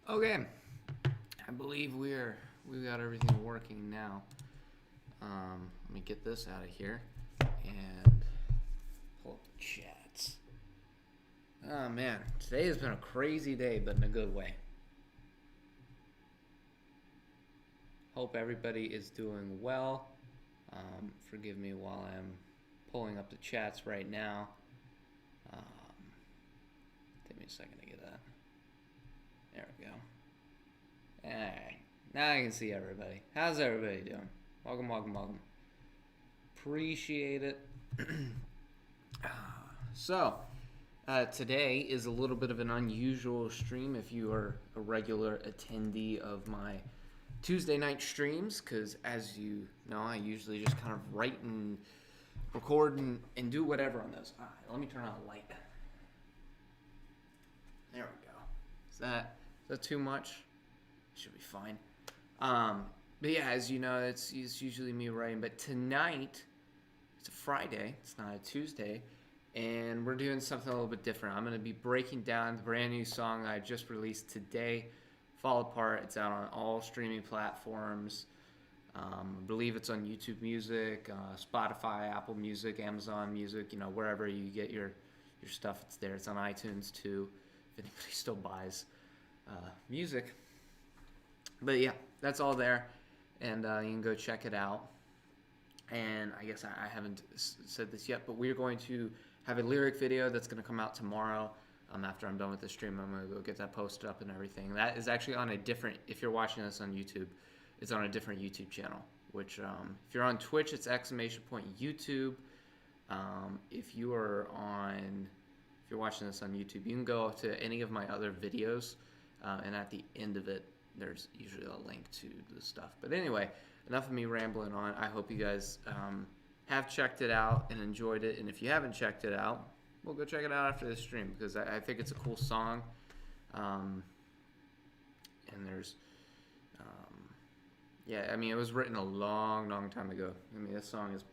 Okay, I believe we've got everything working now. Let me get this out of here and pull up the chats. Oh man, today has been a crazy day, but in a good way. Hope everybody is doing well. Forgive me while I'm pulling up the chats right now. Take me a second to get that. There we go. Alright, now I can see everybody. How's everybody doing? Welcome. Appreciate it. So, today is a little bit of an unusual stream if you are a regular attendee of my Tuesday night streams, because as you know, I usually just kind of write and record and do whatever on those. Alright, let me turn on a light. There we go. Is that too much? Should be fine. But yeah, as you know, it's usually me writing. But tonight, it's a Friday. It's not a Tuesday. And we're doing something a little bit different. I'm going to be breaking down the brand new song I just released today, Fall Apart. It's out on all streaming platforms. I believe it's on YouTube Music, Spotify, Apple Music, Amazon Music, wherever you get your stuff, it's there. It's on iTunes too, if anybody still buys music. But yeah, that's all there, and you can go check it out. And I guess I haven't said this yet, but we're going to have a lyric video that's going to come out tomorrow. After I'm done with the stream, I'm going to go get that posted up and everything. That is actually on a different, if you're watching this on YouTube, it's on a different YouTube channel, which if you're on Twitch, it's !YouTube. If you're watching this on YouTube, you can go to any of my other videos, and at the end of it, there's usually a link to the stuff. But anyway, enough of me rambling on. I hope you guys have checked it out and enjoyed it. And if you haven't checked it out, well, go check it out after the stream, because I think it's a cool song. And there's, it was written a long time ago. This song is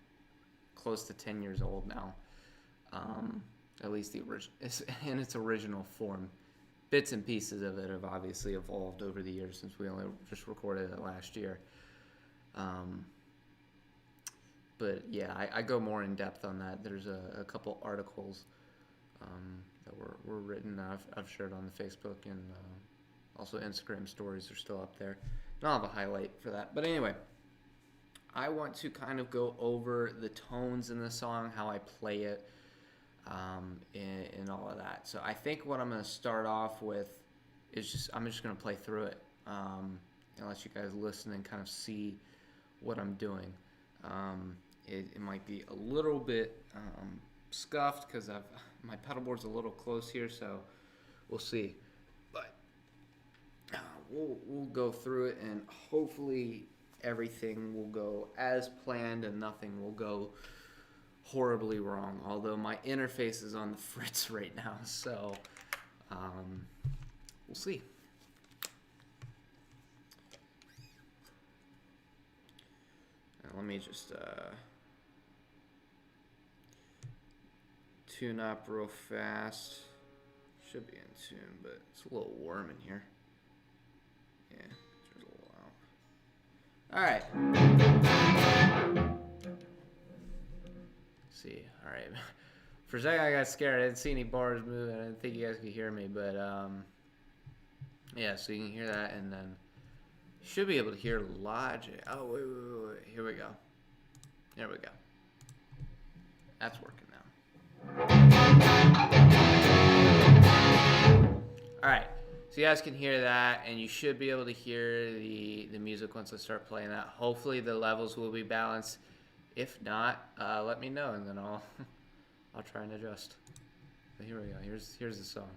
close to 10 years old now. At least in its original form. Bits and pieces of it have obviously evolved over the years since we only just recorded it last year. But yeah, I go more in depth on that. There's a couple articles that were written. I've shared on the Facebook, and also Instagram stories are still up there. And I'll have a highlight for that. But anyway, I want to kind of go over the tones in the song, how I play it, and all of that. So I think what I'm going to start off with is I'm just going to play through it, unless you guys listen and kind of see what I'm doing. It might be a little bit scuffed because my pedal board's a little close here, so we'll see. But we'll go through it, and hopefully everything will go as planned and nothing will go horribly wrong, although my interface is on the fritz right now, so we'll see. Now, let me just tune up real fast. Should be in tune, but it's a little warm in here. Yeah, it's a little out. All right. See, all right. For a second I got scared. I didn't see any bars moving. I didn't think you guys could hear me, but yeah, so you can hear that, and then you should be able to hear Logic. Oh, wait. Here we go. There we go. That's working now. All right, so you guys can hear that, and you should be able to hear the music once I start playing that. Hopefully the levels will be balanced. If not, let me know, and then I'll try and adjust. But here we go. Here's the song.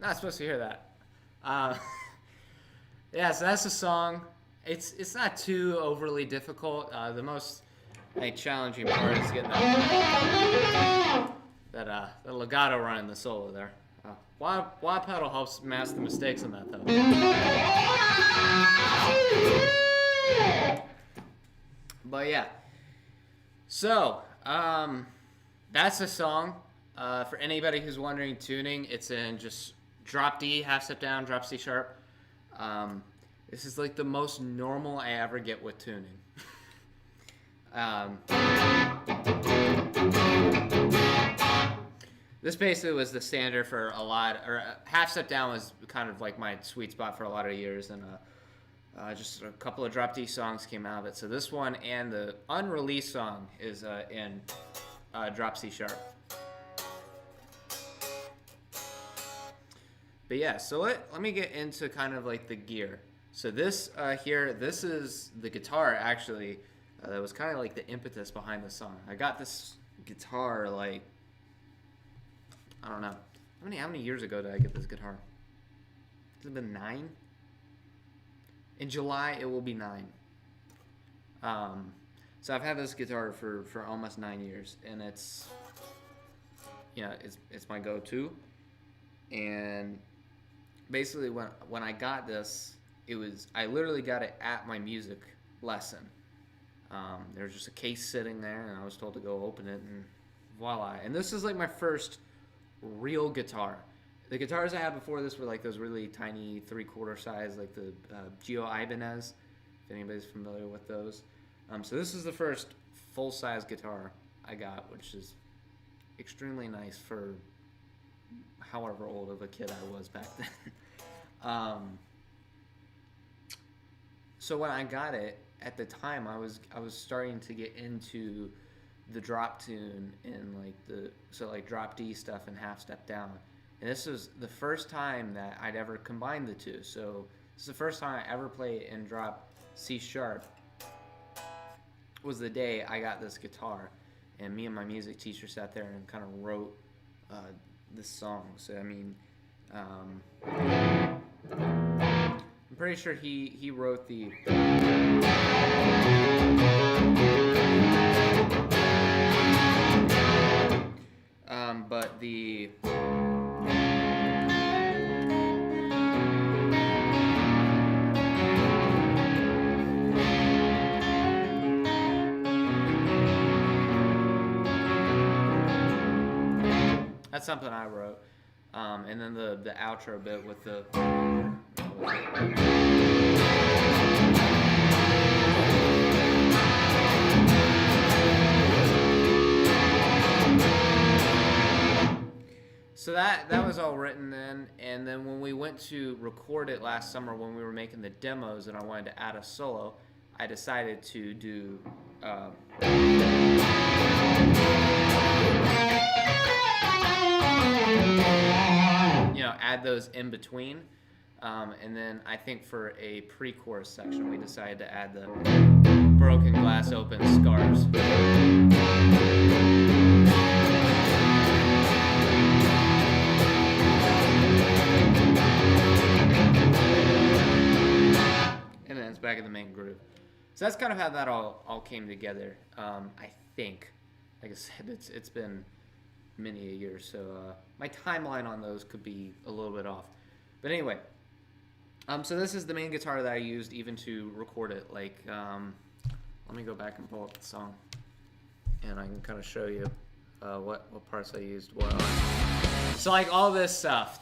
Not supposed to hear that. Uh, yeah, so that's the song. It's not too overly difficult. The most challenging part is getting that legato run in the solo there. Wah pedal helps mask the mistakes in that though. But yeah, so that's the song. For anybody who's wondering tuning, it's in just drop D, half step down, drop C sharp. This is like the most normal I ever get with tuning. This basically was the standard for a lot, or half step down was kind of like my sweet spot for a lot of years, and just a couple of drop D songs came out of it. So this one and the unreleased song is in drop C sharp. But yeah, so let me get into kind of like the gear. So this here, this is the guitar actually that was kind of like the impetus behind the song. I got this guitar like, I don't know, how many years ago did I get this guitar? Has it been 9? In July it will be 9. So I've had this guitar for almost 9 years, and it's my go-to. And basically when I got this, I literally got it at my music lesson. There was just a case sitting there, and I was told to go open it, and voila. And this is like my first real guitar. The guitars I had before this were like those really tiny 3/4 size, like the Gio Ibanez, if anybody's familiar with those. So this is the first full-size guitar I got, which is extremely nice for however old of a kid I was back then. So when I got it, at the time I was starting to get into the drop tune and like drop D stuff and half step down. And this was the first time that I'd ever combined the two. So this is the first time I ever played in drop C sharp. Was the day I got this guitar, and me and my music teacher sat there and kind of wrote this song. So I mean, I'm pretty sure he wrote the but the that's something I wrote. And then the outro bit with the so that was all written then. And then when we went to record it last summer, when we were making the demos and I wanted to add a solo, I decided to do add those in between. And then I think for a pre-chorus section, we decided to add the broken glass open scars. And then it's back in the main groove. So that's kind of how that all came together. I think, like I said, it's been many a year, so my timeline on those could be a little bit off. But anyway, so this is the main guitar that I used even to record it. Like, let me go back and pull up the song, and I can kind of show you what parts I used. So like all this stuff,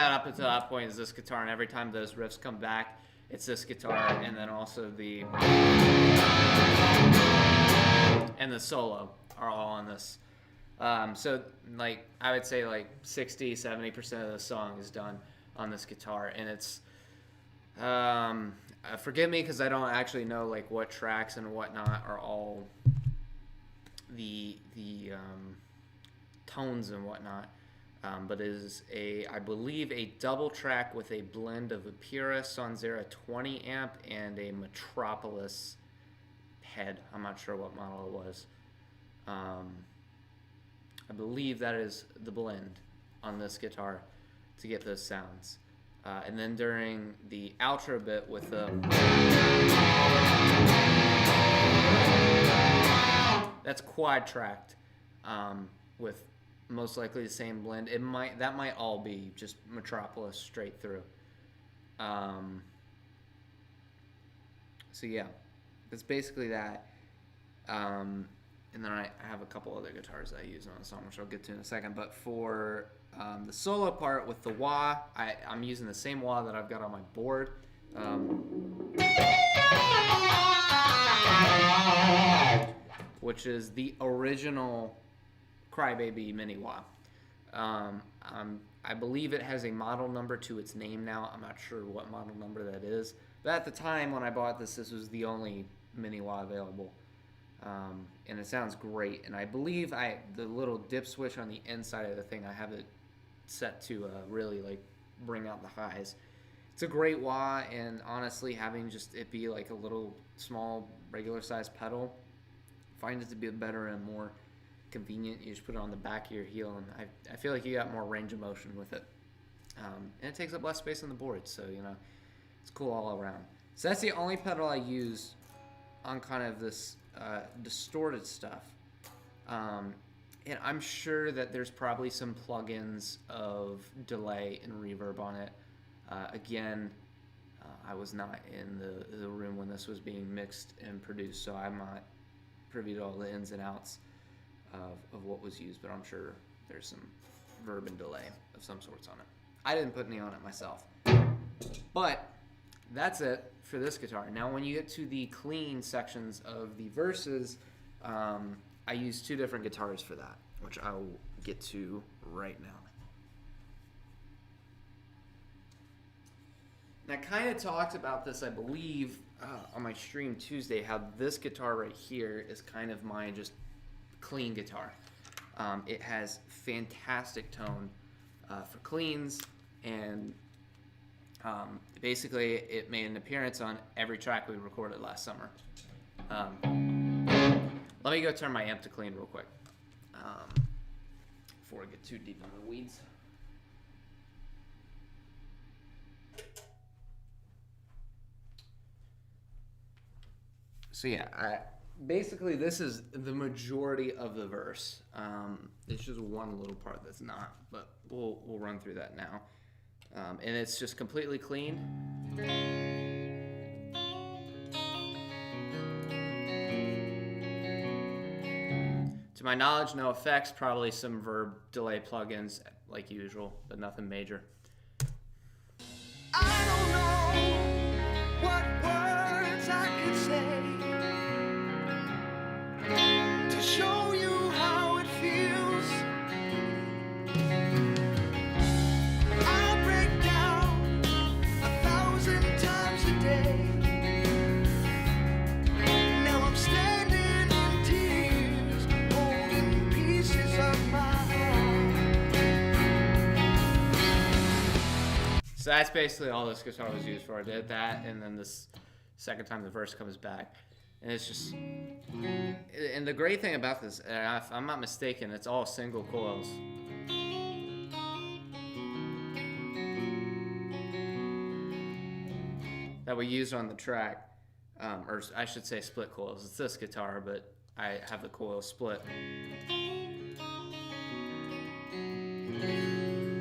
up until that point is this guitar, and every time those riffs come back, it's this guitar, and then also the solo are all on this. So like I would say like 60-70% of the song is done on this guitar, and it's Forgive me because I don't actually know like what tracks and whatnot are all the tones and whatnot. But it is I believe, a double track with a blend of a Pura Sonzera 20 amp and a Metropolis head. I'm not sure what model it was. I believe that is the blend on this guitar to get those sounds. And then during the outro bit with the... That's quad tracked with most likely the same blend. That might all be just Metropolis straight through. So yeah, that's basically that. And then I have a couple other guitars I use on the song, which I'll get to in a second. But for the solo part with the wah, I'm using the same wah that I've got on my board. Which is the original Crybaby mini wah. I believe it has a model number to its name now. I'm not sure what model number that is. But at the time when I bought this was the only mini wah available. And it sounds great. And I believe the little dip switch on the inside of the thing, I have it set to really like bring out the highs. It's a great wah, and honestly, having just it be like a little small regular size pedal, find it to be better and more convenient. You just put it on the back of your heel, and I feel like you got more range of motion with it. And it takes up less space on the board, so it's cool all around. So that's the only pedal I use on kind of this distorted stuff. And I'm sure that there's probably some plugins of delay and reverb on it. Again, I was not in the room when this was being mixed and produced, so I'm not privy to all the ins and outs of what was used, but I'm sure there's some verb and delay of some sorts on it. I didn't put any on it myself. But that's it for this guitar. Now when you get to the clean sections of the verses, I use two different guitars for that, which I will get to right now. And I kind of talked about this, I believe, on my stream Tuesday, how this guitar right here is kind of my just clean guitar. It has fantastic tone for cleans, and basically it made an appearance on every track we recorded last summer. Let me go turn my amp to clean real quick before I get too deep in the weeds. So yeah, basically this is the majority of the verse. It's just one little part that's not, but we'll run through that now. And it's just completely clean. To my knowledge, no effects, probably some verb delay plugins like usual, but nothing major. I don't know what words I could say to show you how it feels. I break down 1,000 times a day. Now I'm standing in tears, holding pieces of my heart. So that's basically all this guitar was used for. I did that, and then this second time the verse comes back. And it's just... And the great thing about this, if I'm not mistaken, it's all single coils. That we used on the track. Or I should say split coils. It's this guitar, but I have the coils split.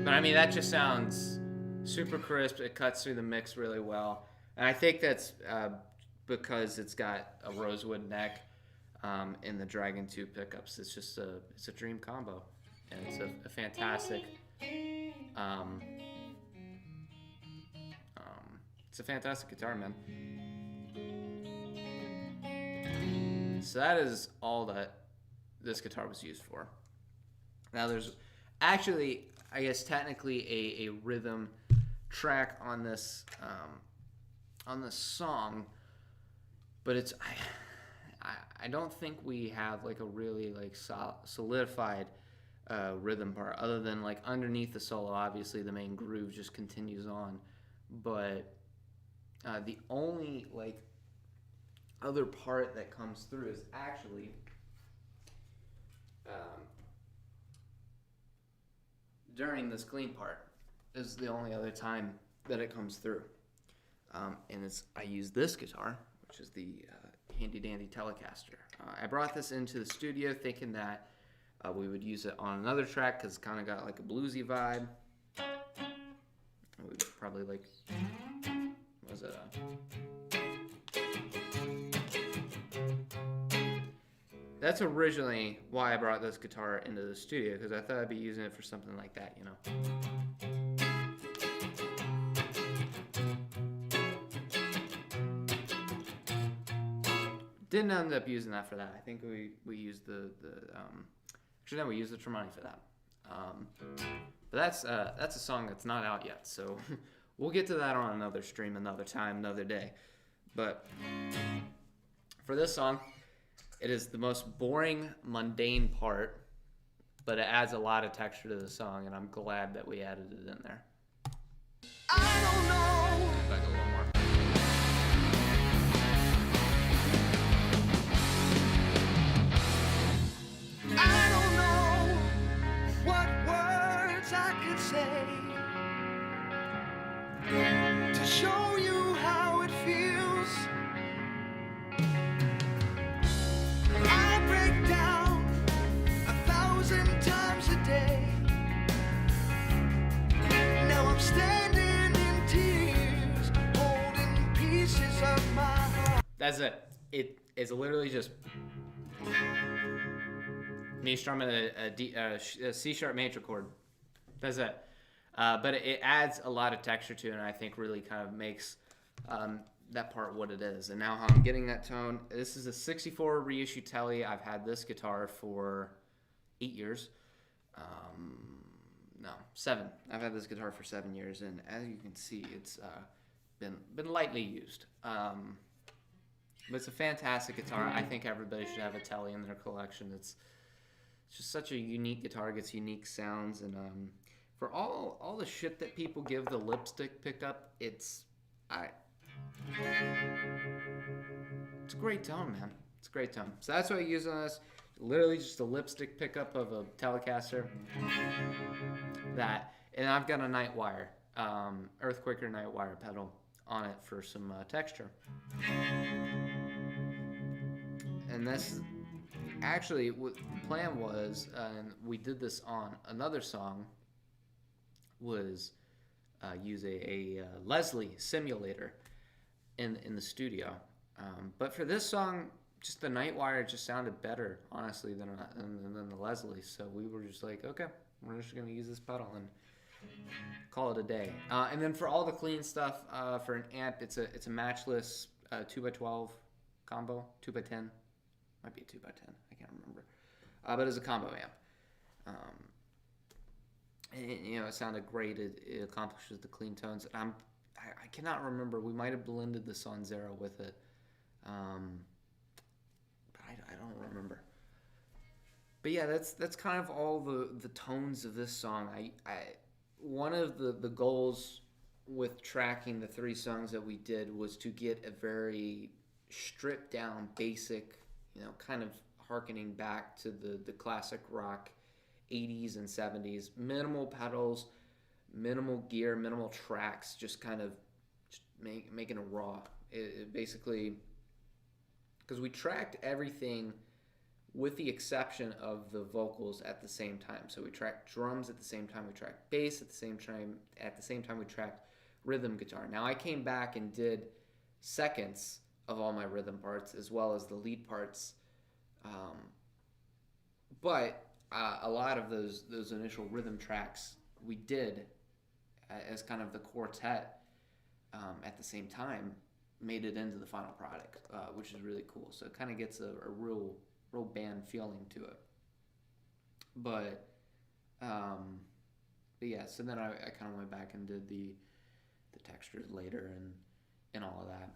But I mean, that just sounds super crisp. It cuts through the mix really well. And I think that's because it's got a rosewood neck and the Dragon 2 pickups. It's just it's a dream combo. And it's a fantastic... it's a fantastic guitar, man. So that is all that this guitar was used for. Now there's actually, I guess technically a rhythm track on this on the song, but it's I don't think we have like a really like solidified rhythm part other than like underneath the solo. Obviously, the main groove just continues on, but the only like other part that comes through is actually during this clean part. This is the only other time that it comes through, and I use this guitar, which is the handy dandy Telecaster. I brought this into the studio thinking that we would use it on another track because it's kind of got like a bluesy vibe. We would probably like, what was it? That's originally why I brought this guitar into the studio, because I thought I'd be using it for something like that, you know. Didn't end up using that for that. I think we used actually no, we used the Tremonti for that. But that's a song that's not out yet, so we'll get to that on another stream, another time, another day. But for this song, it is the most boring, mundane part, but it adds a lot of texture to the song, and I'm glad that we added it in there. I don't know. Back a little more. I don't know what words I could say to show you how it feels. I break down 1,000 times a day. Now I'm standing in tears, holding pieces of my heart. That's it. It is literally just me strumming a C sharp major chord. That's it. But it adds a lot of texture to it, and I think really kind of makes that part what it is. And now how I'm getting that tone. This is a 64 reissue Tele. I've had this guitar for 8 years. No, 7. I've had this guitar for 7 years, and as you can see, it's been lightly used. But it's a fantastic guitar. I think everybody should have a Tele in their collection. It's just such a unique guitar. It gets unique sounds, and for all the shit that people give the lipstick pickup, it's a great tone, man. It's a great tone. So that's what I use on this. Literally just a lipstick pickup of a Telecaster. And I've got a Nightwire, Earthquaker Nightwire pedal on it for some texture. And this actually, what the plan was, and we did this on another song, was use a Leslie simulator in the studio. But for this song, just the Nightwire just sounded better, honestly, than the Leslie. So we were just like, okay, we're just going to use this pedal and call it a day. And then for all the clean stuff, for an amp, it's a matchless 2x12 combo, 2x10. Might be a 2x10, I can't remember. But it's a combo amp. It sounded great. It accomplishes the clean tones. I cannot remember. We might have blended the Son Zero with it. But I don't remember. But yeah, that's kind of all the tones of this song. One of the goals with tracking the 3 songs that we did was to get a very stripped down, basic, kind of hearkening back to the classic rock 80s and 70s, minimal pedals, minimal gear, minimal tracks, just kind of making it raw. It basically, because we tracked everything with the exception of the vocals at the same time. So we tracked drums at the same time, we tracked bass at the same time we tracked rhythm guitar. Now I came back and did seconds of all my rhythm parts as well as the lead parts. But a lot of those initial rhythm tracks we did as kind of the quartet at the same time made it into the final product, which is really cool. So it kind of gets a real band feeling to it. But yeah, so then I kind of went back and did the textures later, and all of that.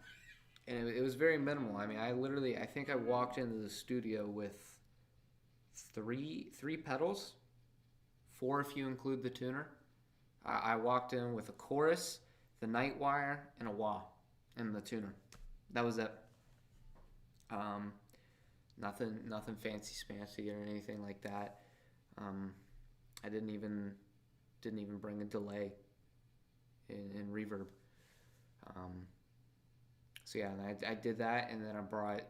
And it was very minimal. I mean, I think I walked into the studio with three pedals, four if you include the tuner. I walked in with a chorus, the night wire, and a wah, and the tuner. That was it. Nothing fancy spancy or anything like that. I didn't even bring a delay in reverb. So yeah, and I did that, and then I brought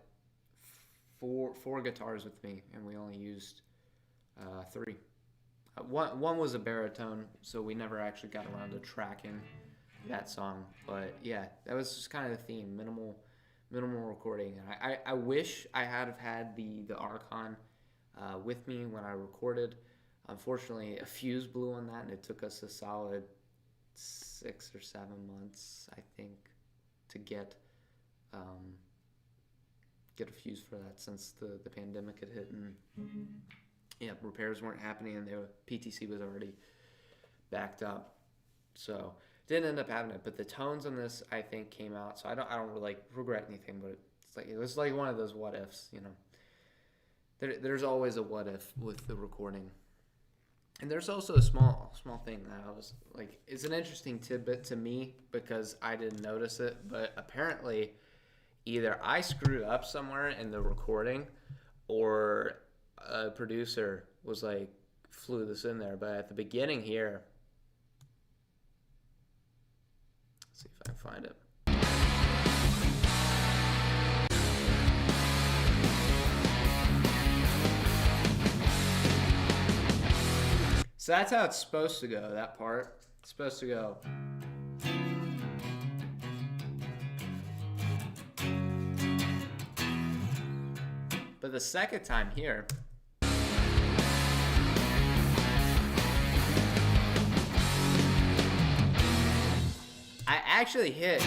four guitars with me, and we only used three. One was a baritone, so we never actually got around to tracking that song. But yeah, that was just kind of the theme, minimal recording. And I wish I had the Archon with me when I recorded. Unfortunately, a fuse blew on that, and it took us a solid 6 or 7 months, I think, to get a fuse for that, since the pandemic had hit, and yeah, repairs weren't happening, and PTC was already backed up, so didn't end up having it. But the tones on this, I think, came out, so I don't really, like, regret anything, but it was like one of those what ifs, you know. There's always a what if with the recording. And there's also a small thing that I was like, it's an interesting tidbit to me because I didn't notice it, but apparently either I screwed up somewhere in the recording, or a producer was like, flew this in there. But at the beginning here, let's see if I can find it. So that's how it's supposed to go, that part. It's supposed to go. But the second time here, I actually hit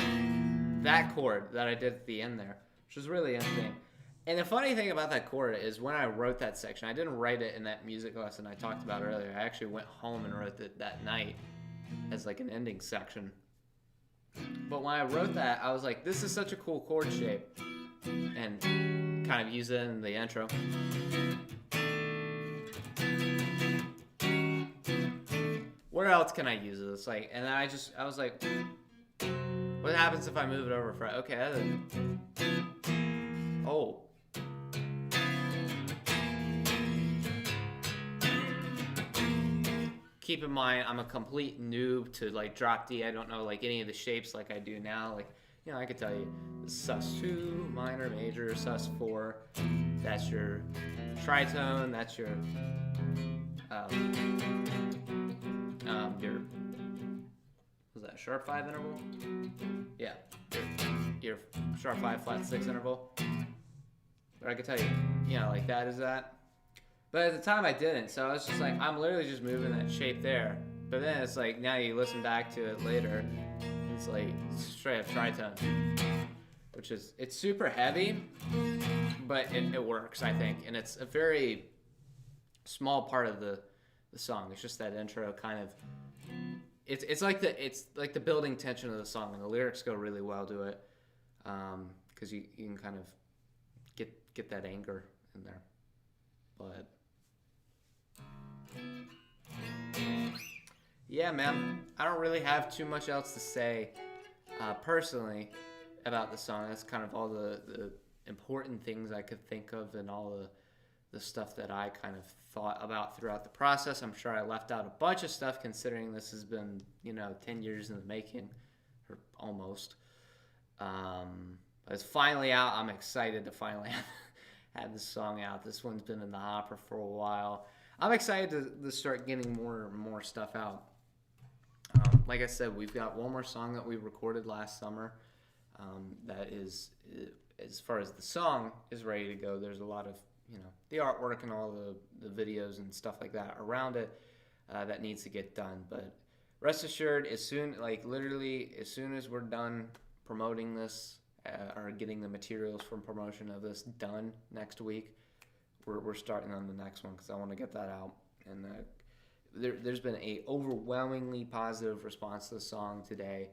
that chord that I did at the end there, which was really interesting. And the funny thing about that chord is when I wrote that section, I didn't write it in that music lesson I talked about earlier. I actually went home and wrote it that night as like an ending section. But when I wrote that, I was like, this is such a cool chord shape. And kind of use it in the intro. Where else can I use it? It's like, and then I was like, what happens if I move it over? Okay, oh. Keep in mind, I'm a complete noob to like drop D. I don't know like any of the shapes like I do now. Like, you know, I could tell you sus2, minor, major, sus4. That's your tritone. That's your was that sharp 5 interval? Yeah, your sharp 5 flat 6 interval. But I could tell you, you know, like that is that. But at the time I didn't, so I was just like, I'm literally just moving that shape there. But then it's like, now you listen back to it later, it's like straight up tritone, which is, it's super heavy, but it works, I think. And it's a very small part of the song. It's just that intro kind of, it's like the building tension of the song, and the lyrics go really well to it, because you can kind of get that anger in there. But yeah, man, I don't really have too much else to say personally about the song. That's kind of all the important things I could think of, and all the stuff that I kind of thought about throughout the process. I'm sure I left out a bunch of stuff, considering this has been, 10 years in the making, or almost. But it's finally out. I'm excited to finally have this song out. This one's been in the hopper for a while. I'm excited to start getting more and more stuff out. Like I said, we've got one more song that we recorded last summer that is, as far as the song is ready to go, there's a lot of, the artwork and all the videos and stuff like that around it that needs to get done. But rest assured, literally as soon as we're done promoting this, or getting the materials from promotion of this done next week, we're starting on the next one, because I want to get that out. And there's been a overwhelmingly positive response to the song today,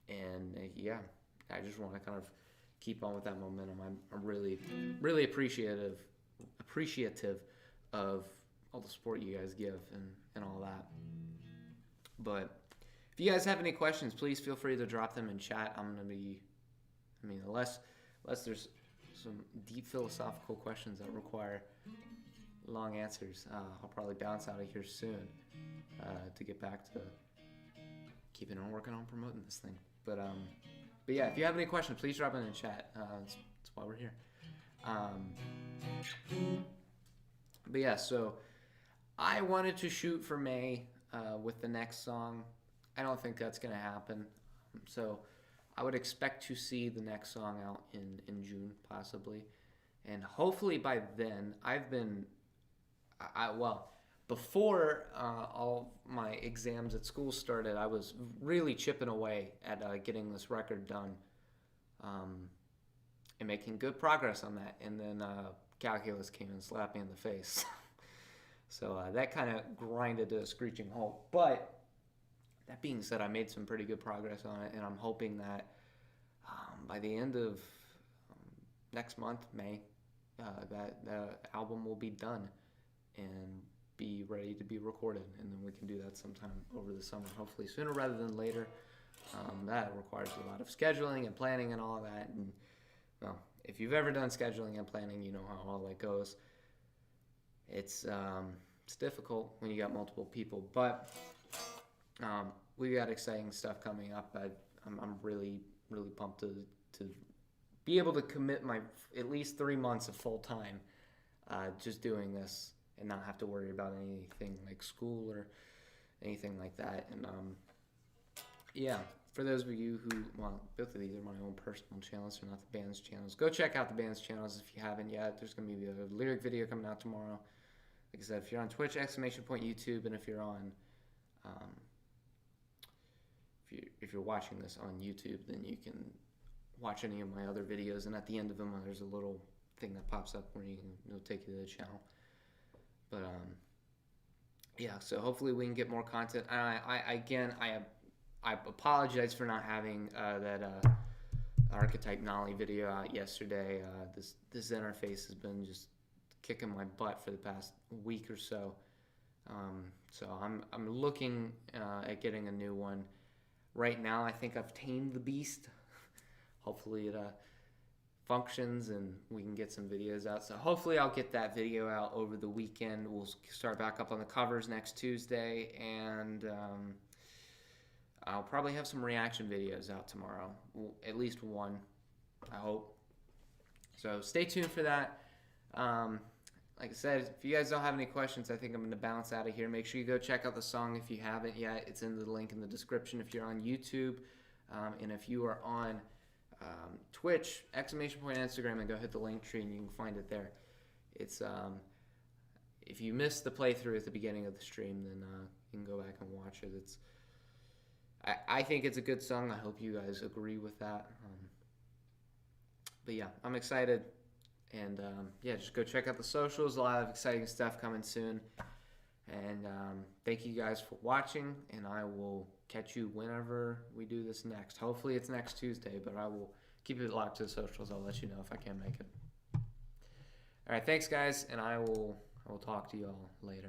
yeah, I just want to kind of keep on with that momentum. I'm really, really appreciative of all the support you guys give and all that. But if you guys have any questions, please feel free to drop them in chat. Unless there's some deep philosophical questions that require long answers, I'll probably bounce out of here soon to get back to keeping on working on promoting this thing. But yeah, if you have any questions, please drop them in chat. That's why we're here. But yeah, so I wanted to shoot for May with the next song. I don't think that's going to happen. So I would expect to see the next song out in June, possibly. And hopefully by then, before all my exams at school started, I was really chipping away at getting this record done and making good progress on that. And then calculus came and slapped me in the face. So that kind of grinded to a screeching halt. But that being said, I made some pretty good progress on it, and I'm hoping that by the end of next month, May, that the album will be done and be ready to be recorded, and then we can do that sometime over the summer, hopefully sooner rather than later. That requires a lot of scheduling and planning and all of that. And well, if you've ever done scheduling and planning, you know how all that goes. It's difficult when you got multiple people, but we got exciting stuff coming up. I'm really, really pumped to be able to commit my at least 3 months of full time just doing this and not have to worry about anything like school or anything like that. And yeah, for those of you who, both of these are my own personal channels, they're not the band's channels. Go check out the band's channels if you haven't yet. There's going to be a lyric video coming out tomorrow. Like I said, if you're on Twitch, ! YouTube, and if you're on, if you're watching this on YouTube, then you can watch any of my other videos. And at the end of them, there's a little thing that pops up where it'll take you to the channel. But yeah, so hopefully we can get more content. I apologize for not having that Archetype Nolly video out yesterday. This interface has been just kicking my butt for the past week or so. So I'm looking at getting a new one. Right now, I think I've tamed the beast. Hopefully it functions and we can get some videos out. So hopefully I'll get that video out over the weekend. We'll start back up on the covers next Tuesday, and I'll probably have some reaction videos out tomorrow. At least one, I hope. So stay tuned for that. Like I said, if you guys don't have any questions, I think I'm going to bounce out of here. Make sure you go check out the song if you haven't yet. It's in the link in the description if you're on YouTube. And if you are on Twitch, ! Instagram, and go hit the link tree and you can find it there. It's if you missed the playthrough at the beginning of the stream, then you can go back and watch it. I think it's a good song. I hope you guys agree with that. But yeah, I'm excited. And yeah, just go check out the socials. A lot of exciting stuff coming soon. And thank you guys for watching. And I will catch you whenever we do this next. Hopefully it's next Tuesday, but I will keep it locked to the socials. I'll let you know if I can't make it. All right, thanks guys, and I will talk to you all later.